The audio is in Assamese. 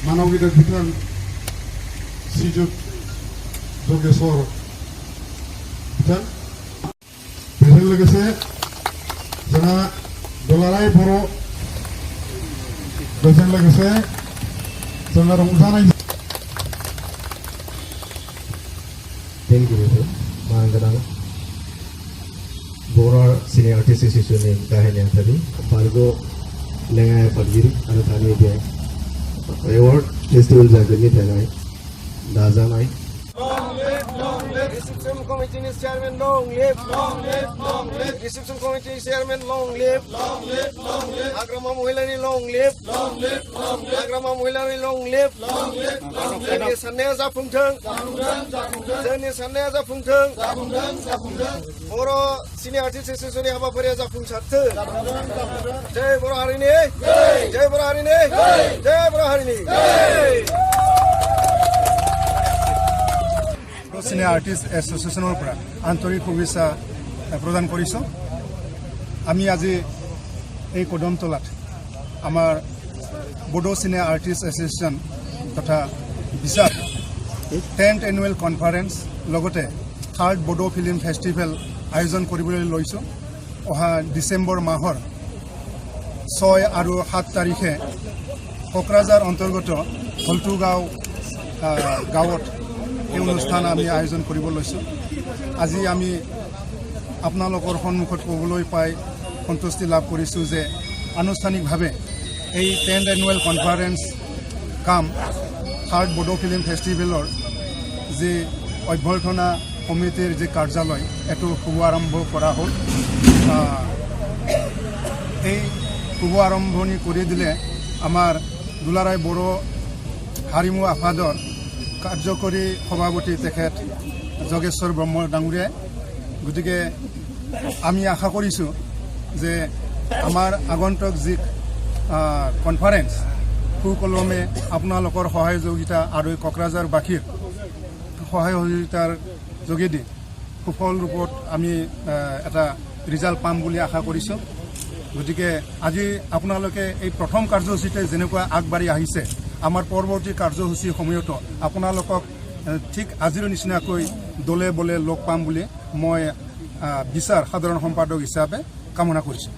मानव बिथान श्रीजुत जगेश्वर बिथान बेजों लोगोसे जोंहा दुलाराय बर' बेजों लोगोसे जोंहा रंजानाय Thank you, Mangadang. Bora Senior Artist Association Kahanya tadi, Pargo Lengai Pagiri, ada tani dia. Award festival jagani tadi, Dazanai. Reception Committee Chairman, long live, long live, long live. Reception Committee Chairman, long live, long live, long live. Agrama Muhilani, long live, long live, long live. Agrama Muhilani, long live, long live, long live. Jani Sanyaza Pungtang, Jani Sanyaza Pungtang, Boro Senior Artist Association Haba Paryaza Pungsatu. Jai Boro Harini, Jai Boro Harini, Jai Boro Harini. Senior Artist Associationৰ পৰা আন্তৰিক শুভেচ্ছা প্ৰদান কৰিছো। আমি আজি এই কদমতলাত আমাৰ বড়ো Senior Artist Association তথা বিশাল 10th Annual Conference লগতে 3rd বড়ো ফিল্ম ফেষ্টিভেল আয়োজন কৰিবলৈ লৈছো। অহা ডিসেম্বৰ মাহৰ 6 আৰু 7 তাৰিখে কোকৰাঝাৰ অন্তৰ্গত হলটুগাঁও গাঁৱত এই অনুষ্ঠান আমি আয়োজন কৰিব লৈছো। আজি আমি আপোনালোকৰ সন্মুখত ক'বলৈ পাই সন্তুষ্টি লাভ কৰিছো যে আনুষ্ঠানিকভাৱে এই 10th Annual Conference কাম 3rd বড়ো ফিল্ম ফেষ্টিভেলৰ যে অভ্যৰ্থনা কমিটিৰ যে কাৰ্যালয় এটো শুভ আৰম্ভ কৰা হ'ল। এই শুভ আৰম্ভণি কৰি দিলে আমাৰ দুলাৰায় বড়ো হাৰিমু আফাদৰ কাৰ্যকৰী সভাপতি তেখেত যোগেশ্বৰ ব্ৰহ্ম ডাঙৰীয়াই। গতিকে আমি আশা কৰিছোঁ যে আমাৰ আগন্তুক যি কনফাৰেন্স সুকলমে আপোনালোকৰ সহযোগিতা আৰু কোকৰাঝাৰবাসীৰ সহযোগিতাৰ যোগেদি সফল ৰূপত আমি এটা ৰিজাল্ট পাম বুলি আশা কৰিছোঁ। গতিকে আজি আপোনালোকে এই প্ৰথম কাৰ্যসূচীতে যেনেকুৱা আগবাঢ়ি আহিছে, আমাৰ পৰৱৰ্তী কাৰ্যসূচীৰ সময়তো আপোনালোকক ঠিক আজিৰ নিচিনাকৈ দলে বলে লগ পাম বুলি মই বিচাৰ সাধাৰণ সম্পাদক হিচাপে কামনা কৰিছোঁ।